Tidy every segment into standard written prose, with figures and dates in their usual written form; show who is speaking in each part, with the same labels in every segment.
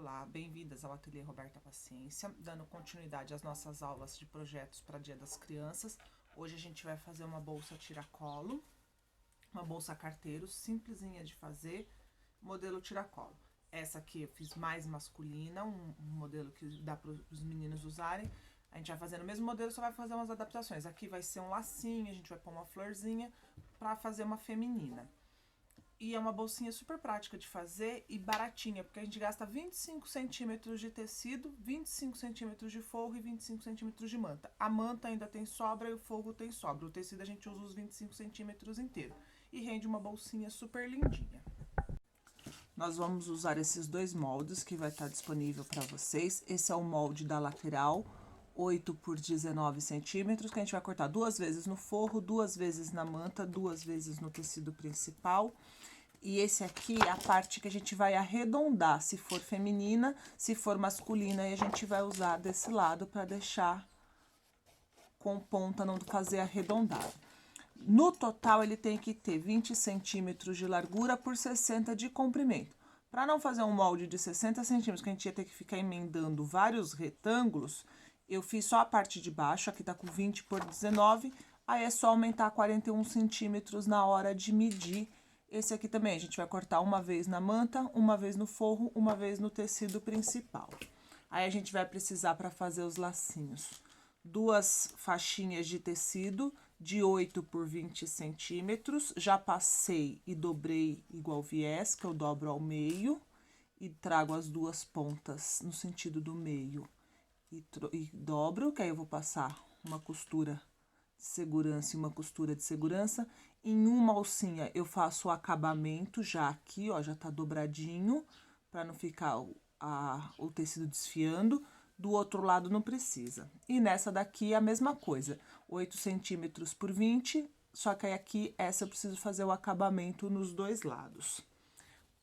Speaker 1: Olá, bem-vindas ao Ateliê Roberta Paciência, dando continuidade às nossas aulas de projetos para Dia das Crianças. Hoje a gente vai fazer uma bolsa tiracolo, uma bolsa carteiro, simplesinha de fazer, modelo tiracolo. Essa aqui eu fiz mais masculina, um modelo que dá para os meninos usarem. A gente vai fazer o mesmo modelo, só vai fazer umas adaptações. Aqui vai ser um lacinho, a gente vai pôr uma florzinha para fazer uma feminina. E é uma bolsinha super prática de fazer e baratinha, porque a gente gasta 25 centímetros de tecido, 25 centímetros de forro e 25 centímetros de manta. A manta ainda tem sobra e o forro tem sobra. O tecido a gente usa os 25 centímetros inteiro. E rende uma bolsinha super lindinha. Nós vamos usar esses dois moldes que vai estar disponível para vocês. Esse é o molde da lateral, 8 por 19 centímetros, que a gente vai cortar 2 vezes no forro, 2 vezes na manta, 2 vezes no tecido principal. E esse aqui é a parte que a gente vai arredondar, se for feminina, se for masculina, e a gente vai usar desse lado para deixar com ponta, não fazer arredondado. No total, ele tem que ter 20 centímetros de largura por 60 de comprimento. Para não fazer um molde de 60 centímetros, que a gente ia ter que ficar emendando vários retângulos, eu fiz só a parte de baixo, aqui tá com 20 por 19, aí é só aumentar 41 centímetros na hora de medir. Esse aqui também a gente vai cortar uma vez na manta, uma vez no forro, uma vez no tecido principal. Aí a gente vai precisar, para fazer os lacinhos, 2 faixinhas de tecido de 8 por 20 centímetros. Já passei e dobrei igual viés, que eu dobro ao meio e trago as duas pontas no sentido do meio e dobro, que aí eu vou passar uma costura de segurança e uma costura de segurança. Em uma alcinha eu faço o acabamento já aqui, ó, já tá dobradinho, para não ficar o tecido desfiando. Do outro lado não precisa. E nessa daqui a mesma coisa, 8 centímetros por 20, só que aí aqui essa eu preciso fazer o acabamento nos dois lados.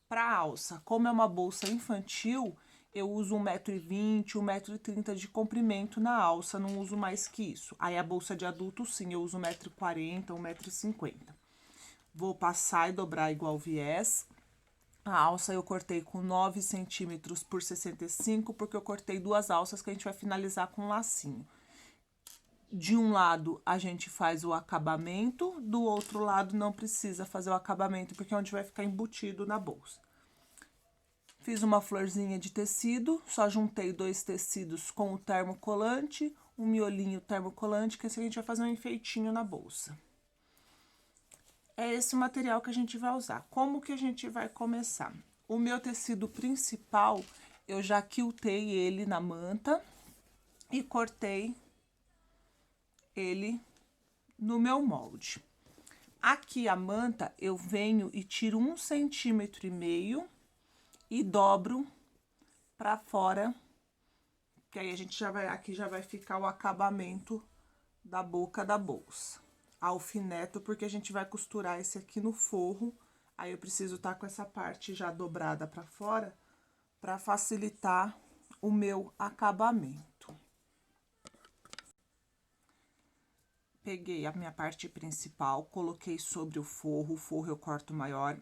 Speaker 1: Para alça, como é uma bolsa infantil, eu uso 1,20 m, 1,30 m de comprimento na alça, não uso mais que isso. Aí a bolsa de adulto, sim, eu uso 1,40 m, 1,50 m. Vou passar e dobrar igual viés. A alça eu cortei com 9 centímetros por 65, porque eu cortei 2 alças que a gente vai finalizar com um lacinho. De um lado a gente faz o acabamento, do outro lado não precisa fazer o acabamento, porque é onde vai ficar embutido na bolsa. Fiz uma florzinha de tecido, só juntei 2 tecidos com o termocolante, um miolinho termocolante, que assim a gente vai fazer um enfeitinho na bolsa. É esse o material que a gente vai usar. Como que a gente vai começar? O meu tecido principal, eu já quiltei ele na manta e cortei ele no meu molde. Aqui a manta, eu venho e tiro 1,5 centímetro e dobro para fora, que aí a gente já vai, aqui já vai ficar o acabamento da boca da bolsa. Alfineto, porque a gente vai costurar esse aqui no forro, aí eu preciso estar com essa parte já dobrada para fora, para facilitar o meu acabamento. Peguei a minha parte principal, coloquei sobre o forro eu corto maior.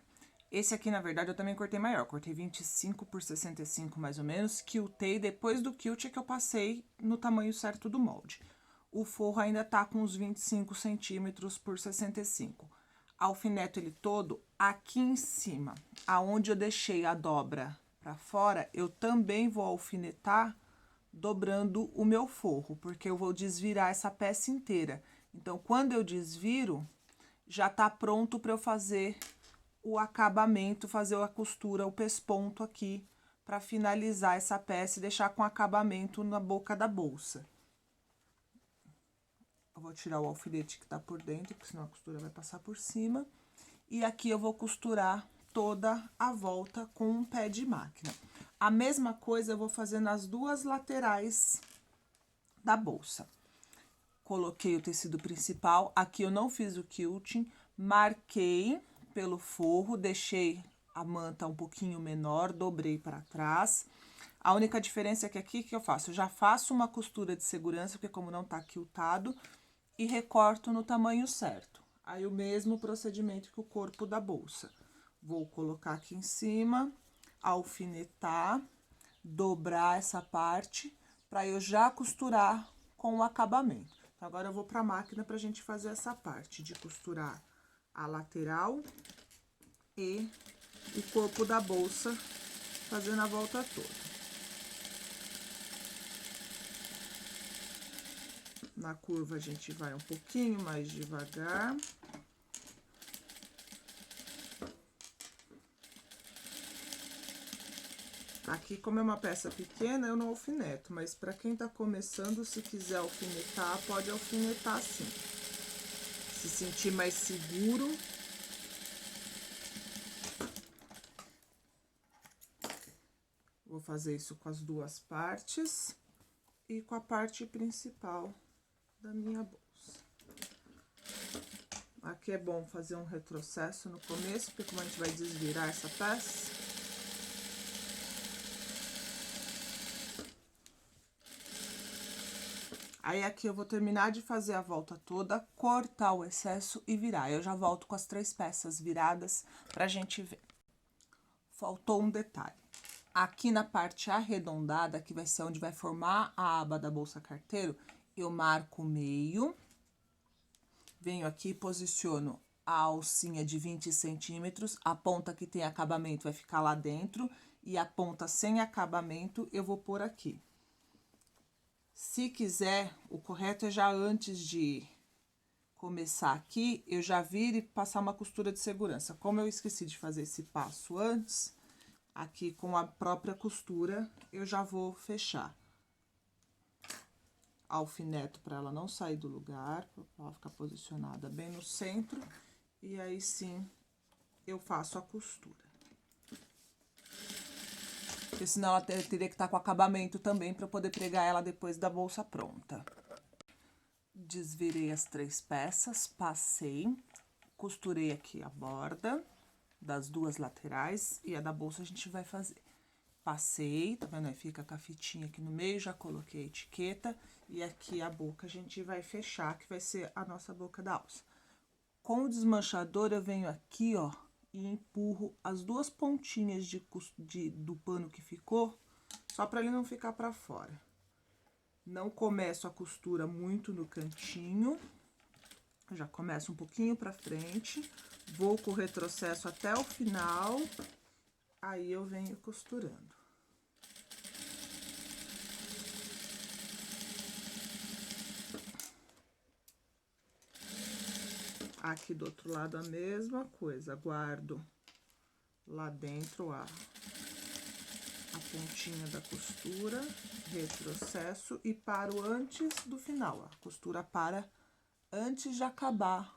Speaker 1: Esse aqui, na verdade, eu também cortei maior, cortei 25 por 65 mais ou menos, quiltei, depois do quilt é que eu passei no tamanho certo do molde. O forro ainda tá com uns 25 centímetros por 65. Alfineto ele todo aqui em cima, aonde eu deixei a dobra pra fora, eu também vou alfinetar dobrando o meu forro, porque eu vou desvirar essa peça inteira. Então, quando eu desviro, já tá pronto para eu fazer o acabamento, fazer a costura, o pesponto aqui, para finalizar essa peça e deixar com acabamento na boca da bolsa. Eu vou tirar o alfinete que tá por dentro, porque senão a costura vai passar por cima. E aqui eu vou costurar toda a volta com um pé de máquina. A mesma coisa eu vou fazer nas duas laterais da bolsa. Coloquei o tecido principal, aqui eu não fiz o quilting, marquei pelo forro, deixei a manta um pouquinho menor, dobrei para trás. A única diferença é que aqui que eu faço? Eu já faço uma costura de segurança, porque como não tá quiltado, e recorto no tamanho certo. Aí o mesmo procedimento que o corpo da bolsa. Vou colocar aqui em cima, alfinetar, dobrar essa parte para eu já costurar com o acabamento. Então, agora eu vou para a máquina pra gente fazer essa parte de costurar a lateral e o corpo da bolsa, fazendo a volta toda. Na curva a gente vai um pouquinho mais devagar. Aqui, como é uma peça pequena, eu não alfineto, mas para quem tá começando, se quiser alfinetar, pode alfinetar sim. Se sentir mais seguro. Vou fazer isso com as duas partes e com a parte principal da minha bolsa. Aqui é bom fazer um retrocesso no começo, porque como a gente vai desvirar essa peça, aí aqui eu vou terminar de fazer a volta toda, cortar o excesso e virar. Eu já volto com as 3 peças viradas pra gente ver. Faltou um detalhe. Aqui na parte arredondada, que vai ser onde vai formar a aba da bolsa carteiro, eu marco o meio. Venho aqui e posiciono a alcinha de 20 centímetros. A ponta que tem acabamento vai ficar lá dentro. E a ponta sem acabamento eu vou pôr aqui. Se quiser, o correto é já antes de começar aqui, eu já vir e passar uma costura de segurança. Como eu esqueci de fazer esse passo antes, aqui com a própria costura, eu já vou fechar. Alfineto para ela não sair do lugar, para ela ficar posicionada bem no centro. E aí sim, eu faço a costura. Porque senão ela teria que estar com acabamento também para poder pregar ela depois da bolsa pronta. Desvirei as 3 peças, passei, costurei aqui a borda das 2 laterais e a da bolsa a gente vai fazer. Passei, tá vendo? Aí fica com a fitinha aqui no meio, já coloquei a etiqueta e aqui a boca a gente vai fechar, que vai ser a nossa boca da alça. Com o desmanchador eu venho aqui, ó, e empurro as 2 pontinhas do pano que ficou, só para ele não ficar para fora. Não começo a costura muito no cantinho, já começo um pouquinho para frente, vou com o retrocesso até o final, aí eu venho costurando. Aqui do outro lado a mesma coisa, guardo lá dentro a pontinha da costura, retrocesso e paro antes do final. A costura para antes de acabar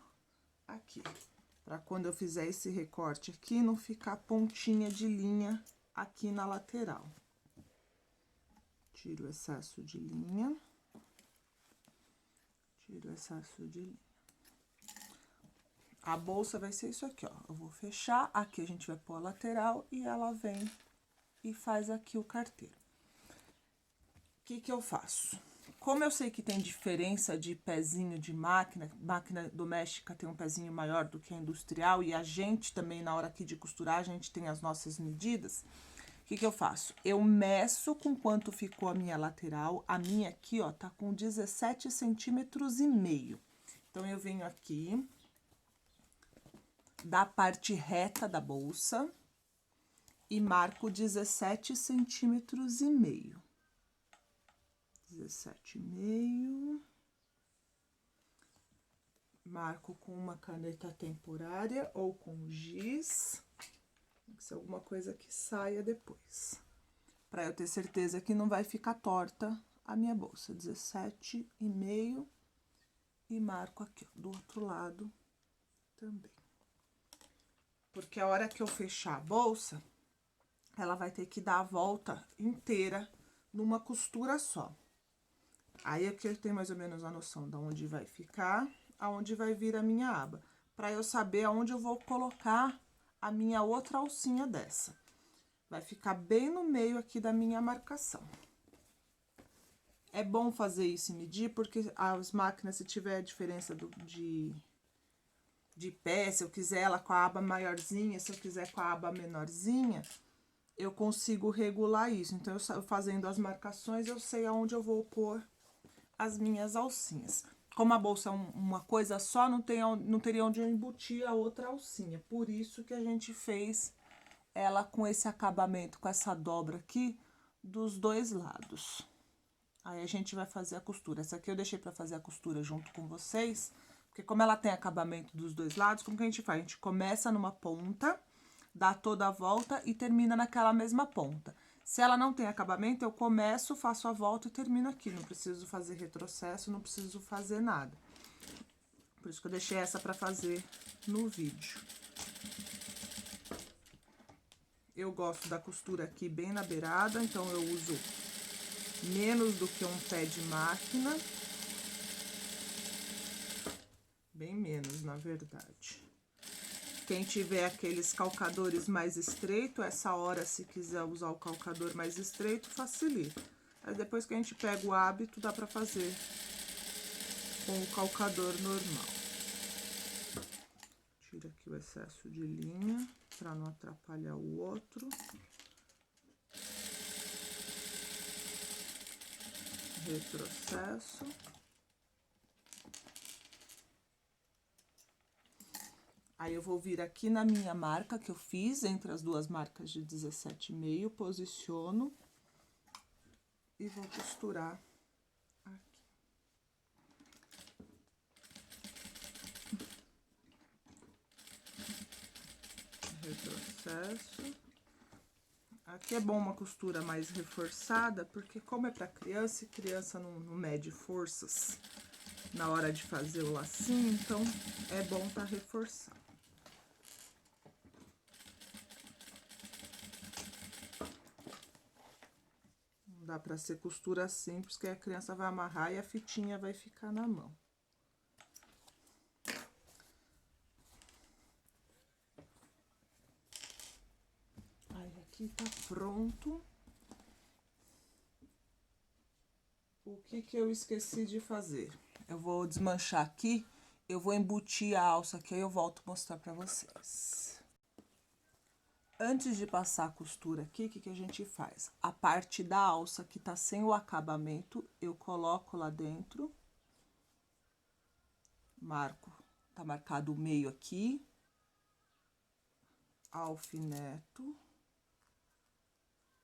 Speaker 1: aqui, para quando eu fizer esse recorte aqui, não ficar pontinha de linha aqui na lateral. Tiro o excesso de linha. Tiro o excesso de linha. A bolsa vai ser isso aqui, ó. Eu vou fechar, aqui a gente vai pôr a lateral e ela vem e faz aqui o carteiro. O que que eu faço? Como eu sei que tem diferença de pezinho de máquina doméstica tem um pezinho maior do que a industrial, e a gente também, na hora aqui de costurar, a gente tem as nossas medidas, o que que eu faço? Eu meço com quanto ficou a minha lateral, a minha aqui, ó, tá com 17 centímetros e meio. Então, eu venho aqui da parte reta da bolsa e marco 17 centímetros e meio. 17,5. Marco com uma caneta temporária ou com giz. Tem que ser alguma coisa que saia depois. Para eu ter certeza que não vai ficar torta a minha bolsa. 17,5. E marco aqui, ó, do outro lado também. Porque a hora que eu fechar a bolsa, ela vai ter que dar a volta inteira numa costura só. Aí aqui eu tenho mais ou menos a noção de onde vai ficar, aonde vai vir a minha aba, para eu saber aonde eu vou colocar a minha outra alcinha dessa. Vai ficar bem no meio aqui da minha marcação. É bom fazer isso e medir, porque as máquinas, se tiver diferença de pé, se eu quiser ela com a aba maiorzinha, se eu quiser com a aba menorzinha, eu consigo regular isso. Então, eu fazendo as marcações, eu sei aonde eu vou pôr as minhas alcinhas. Como a bolsa é uma coisa só, não teria onde eu embutir a outra alcinha. Por isso que a gente fez ela com esse acabamento, com essa dobra aqui, dos dois lados. Aí a gente vai fazer a costura. Essa aqui eu deixei pra fazer a costura junto com vocês, porque como ela tem acabamento dos dois lados, como que a gente faz? A gente começa numa ponta, dá toda a volta e termina naquela mesma ponta. Se ela não tem acabamento, eu começo, faço a volta e termino aqui. Não preciso fazer retrocesso, não preciso fazer nada. Por isso que eu deixei essa pra fazer no vídeo. Eu gosto da costura aqui bem na beirada, então eu uso menos do que um pé de máquina. Bem menos, na verdade. Quem tiver aqueles calcadores mais estreito, essa hora, se quiser usar o calcador mais estreito, facilita. Aí depois que a gente pega o hábito, dá pra fazer com o calcador normal. Tira aqui o excesso de linha, pra não atrapalhar o outro. Retrocesso. Aí, eu vou vir aqui na minha marca que eu fiz, entre as duas marcas de 17,5, posiciono e vou costurar aqui. Retrocesso. Aqui é bom uma costura mais reforçada, porque como é pra criança, e criança não mede forças na hora de fazer o lacinho, então é bom tá reforçando. Dá pra ser costura simples, que a criança vai amarrar e a fitinha vai ficar na mão. Aí, aqui tá pronto. O que que eu esqueci de fazer? Eu vou desmanchar aqui, eu vou embutir a alça, que aí eu volto a mostrar pra vocês. Antes de passar a costura aqui, o que que a gente faz? A parte da alça que tá sem o acabamento, eu coloco lá dentro. Marco, tá marcado o meio aqui. Alfineto.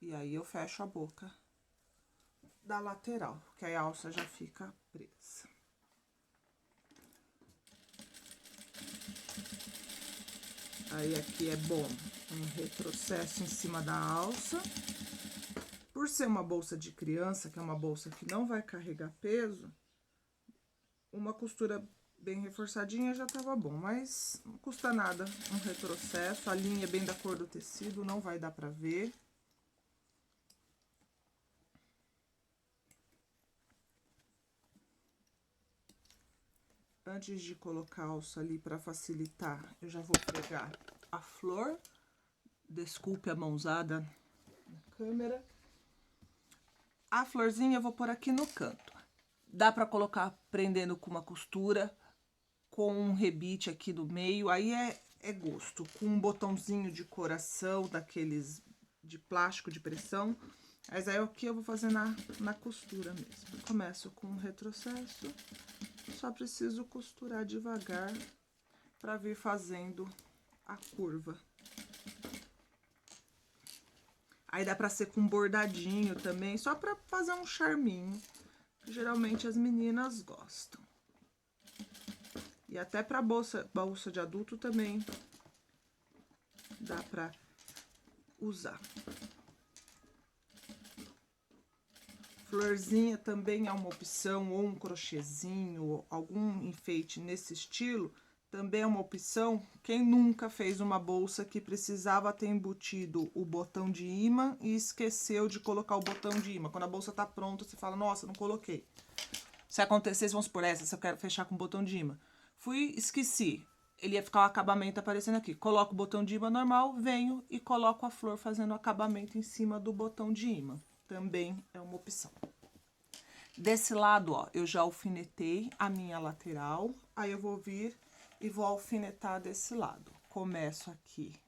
Speaker 1: E aí, eu fecho a boca da lateral, porque aí a alça já fica presa. Aí, aqui é bom um retrocesso em cima da alça. Por ser uma bolsa de criança, que é uma bolsa que não vai carregar peso, uma costura bem reforçadinha já tava bom, mas não custa nada um retrocesso. A linha é bem da cor do tecido, não vai dar pra ver. Antes de colocar a alça ali pra facilitar, eu já vou pegar a flor. Desculpe a mãozada na câmera. A florzinha eu vou pôr aqui no canto. Dá pra colocar prendendo com uma costura, com um rebite aqui do meio, aí é gosto. Com um botãozinho de coração, daqueles de plástico de pressão. Mas aí aqui eu vou fazer na costura mesmo. Eu começo com um retrocesso, só preciso costurar devagar pra vir fazendo a curva. Aí dá pra ser com bordadinho também, só pra fazer um charminho, que geralmente as meninas gostam. E até pra bolsa de adulto também dá pra usar. Florzinha também é uma opção, ou um crochêzinho, algum enfeite nesse estilo, também é uma opção. Quem nunca fez uma bolsa que precisava ter embutido o botão de imã e esqueceu de colocar o botão de imã? Quando a bolsa tá pronta, você fala, nossa, não coloquei. Se acontecesse, vamos por essa, se eu quero fechar com o botão de imã. Esqueci. Ele ia ficar o acabamento aparecendo aqui. Coloco o botão de imã normal, venho e coloco a flor fazendo o acabamento em cima do botão de imã. Também é uma opção. Desse lado, ó, eu já alfinetei a minha lateral. Aí, eu vou vir e vou alfinetar desse lado. Começo aqui.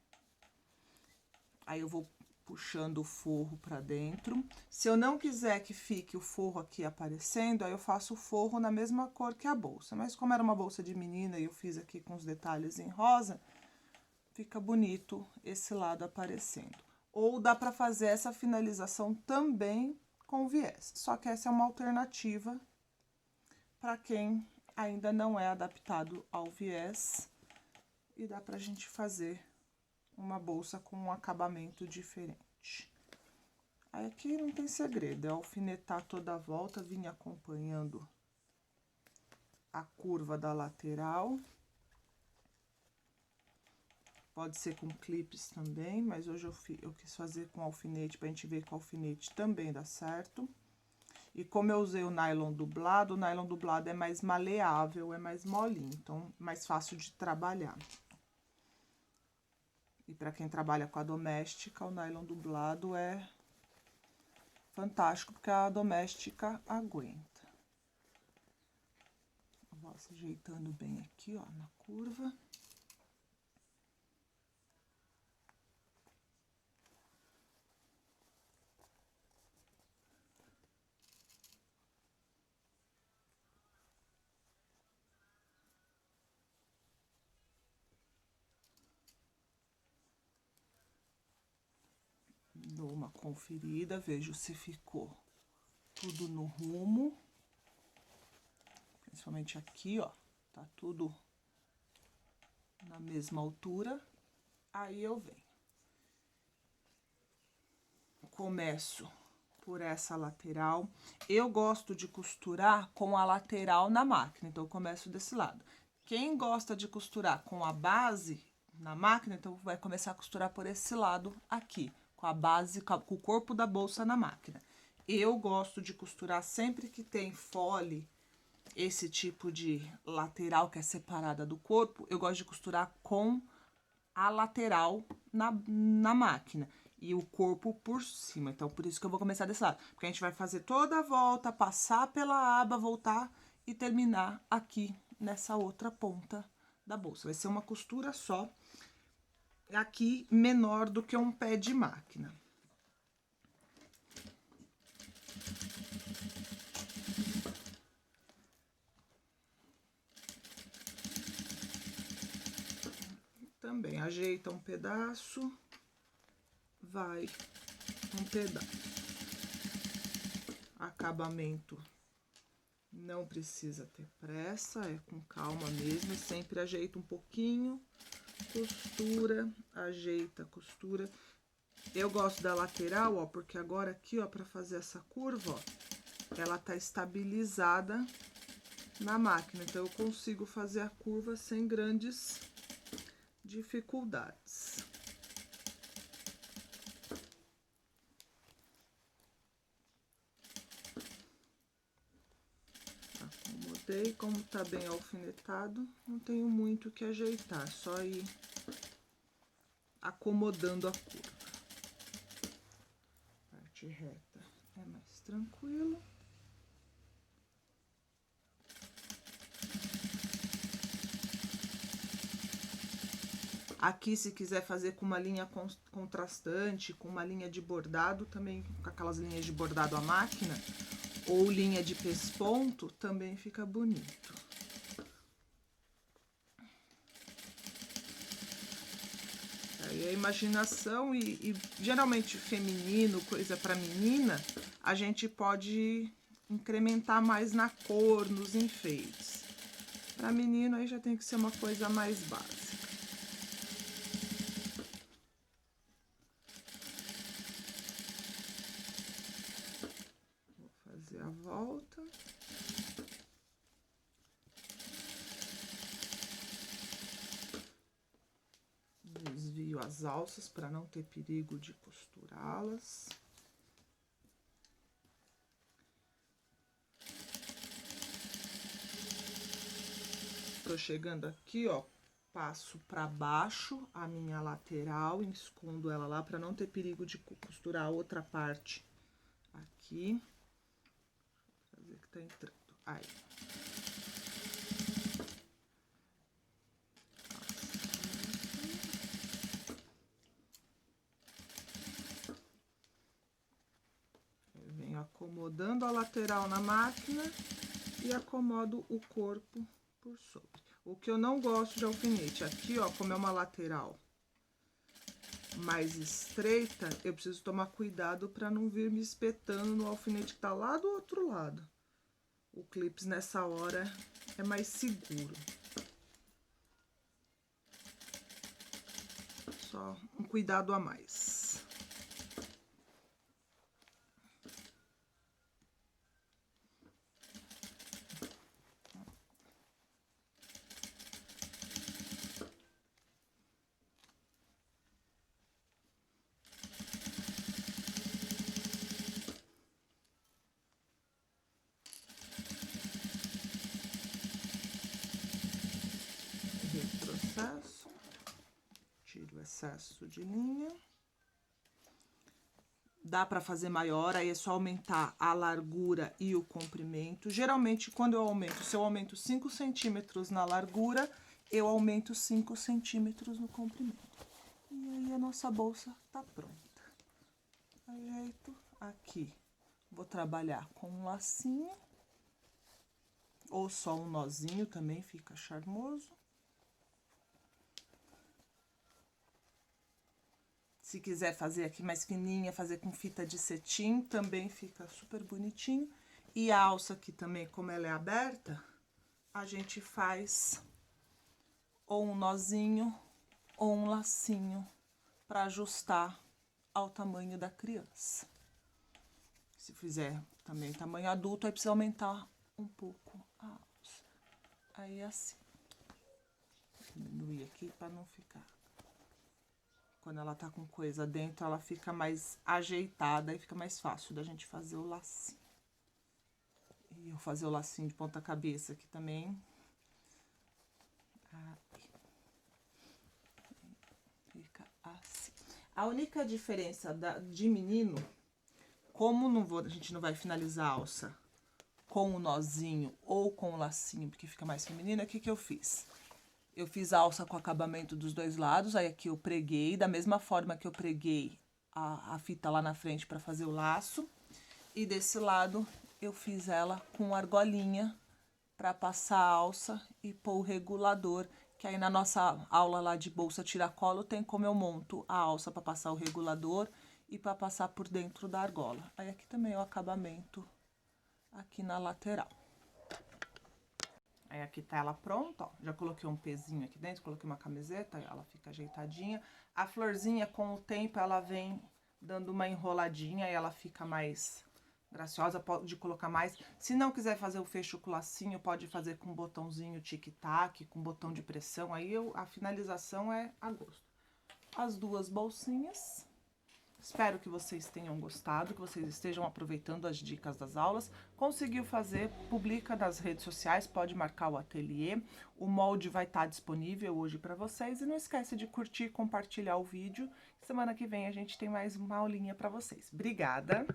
Speaker 1: Aí, eu vou puxando o forro pra dentro. Se eu não quiser que fique o forro aqui aparecendo, aí eu faço o forro na mesma cor que a bolsa. Mas como era uma bolsa de menina e eu fiz aqui com os detalhes em rosa, fica bonito esse lado aparecendo. Ou dá pra fazer essa finalização também com viés. Só que essa é uma alternativa para quem ainda não é adaptado ao viés. E dá pra gente fazer uma bolsa com um acabamento diferente. Aí aqui não tem segredo, é alfinetar toda a volta, vir acompanhando a curva da lateral. Pode ser com clipes também, mas hoje eu quis fazer com alfinete, pra gente ver que o alfinete também dá certo. E como eu usei o nylon dublado é mais maleável, é mais molinho, então mais fácil de trabalhar. E para quem trabalha com a doméstica, o nylon dublado é fantástico, porque a doméstica aguenta. Vou ajeitando bem aqui, ó, na curva. Dou uma conferida, vejo se ficou tudo no rumo. Principalmente aqui, ó, tá tudo na mesma altura. Aí eu venho. Começo por essa lateral. Eu gosto de costurar com a lateral na máquina, então eu começo desse lado. Quem gosta de costurar com a base na máquina, então vai começar a costurar por esse lado aqui, com a base, com o corpo da bolsa na máquina. Eu gosto de costurar sempre que tem fole, esse tipo de lateral que é separada do corpo, eu gosto de costurar com a lateral na máquina e o corpo por cima. Então, por isso que eu vou começar desse lado. Porque a gente vai fazer toda a volta, passar pela aba, voltar e terminar aqui nessa outra ponta da bolsa. Vai ser uma costura só, aqui menor do que um pé de máquina. Também ajeita um pedaço, vai um pedaço. Acabamento não precisa ter pressa, é com calma mesmo, sempre ajeita um pouquinho, costura, ajeita, costura. Eu gosto da lateral, ó, porque agora aqui, ó, pra fazer essa curva, ó, ela tá estabilizada na máquina, então eu consigo fazer a curva sem grandes dificuldades. Acomodei, como tá bem alfinetado, não tenho muito o que ajeitar, só ir acomodando a curva. Parte reta é mais tranquilo. Aqui, se quiser fazer com uma linha contrastante, com uma linha de bordado, também com aquelas linhas de bordado à máquina, ou linha de pesponto, também fica bonito. Aí a imaginação e geralmente feminino, coisa para menina, a gente pode incrementar mais na cor, nos enfeites. Para menino aí já tem que ser uma coisa mais básica. Fazer a volta. Desvio as alças para não ter perigo de costurá-las. Tô chegando aqui, ó, passo para baixo a minha lateral, escondo ela lá para não ter perigo de costurar a outra parte aqui. Vou fazer que tá entrando. Aí. acomodando a lateral na máquina e acomodo o corpo por sobre. O que eu não gosto de alfinete, aqui, ó, como é uma lateral mais estreita, eu preciso tomar cuidado para não vir me espetando no alfinete que tá lá do outro lado. O clips nessa hora é mais seguro. Só um cuidado a mais. Retrocesso, tiro o excesso de linha. Dá para fazer maior, aí é só aumentar a largura e o comprimento. Geralmente, quando eu aumento, se eu aumento 5 centímetros na largura, eu aumento 5 centímetros no comprimento. E aí a nossa bolsa tá pronta. Ajeito aqui. Vou trabalhar com um lacinho, ou só um nozinho também fica charmoso. Se quiser fazer aqui mais fininha, fazer com fita de cetim, também fica super bonitinho. E a alça aqui também, como ela é aberta, a gente faz ou um nozinho ou um lacinho para ajustar ao tamanho da criança. Se fizer também tamanho adulto, aí precisa aumentar um pouco a alça. Aí assim. Vou diminuir aqui para não ficar... Quando ela tá com coisa dentro, ela fica mais ajeitada e fica mais fácil da gente fazer o lacinho. E eu fazer o lacinho de ponta cabeça aqui também. Aí. Fica assim. A única diferença de menino, como a gente não vai finalizar a alça com o nozinho ou com o lacinho, porque fica mais feminino, o que que eu fiz? Eu fiz a alça com acabamento dos dois lados, aí aqui eu preguei, da mesma forma que eu preguei a fita lá na frente para fazer o laço. E desse lado eu fiz ela com argolinha para passar a alça e pôr o regulador, que aí na nossa aula lá de bolsa tiracolo tem como eu monto a alça para passar o regulador e para passar por dentro da argola. Aí aqui também é o acabamento aqui na lateral. Aí aqui tá ela pronta, ó. Já coloquei um pezinho aqui dentro, coloquei uma camiseta, ela fica ajeitadinha. A florzinha, com o tempo, ela vem dando uma enroladinha e ela fica mais graciosa, pode colocar mais. Se não quiser fazer o fecho com lacinho, pode fazer com botãozinho tic-tac, com botão de pressão, aí a finalização é a gosto. As duas bolsinhas. Espero que vocês tenham gostado, que vocês estejam aproveitando as dicas das aulas. Conseguiu fazer, publica nas redes sociais, pode marcar o ateliê. O molde vai estar disponível hoje para vocês. E não esquece de curtir e compartilhar o vídeo. Semana que vem a gente tem mais uma aulinha para vocês. Obrigada!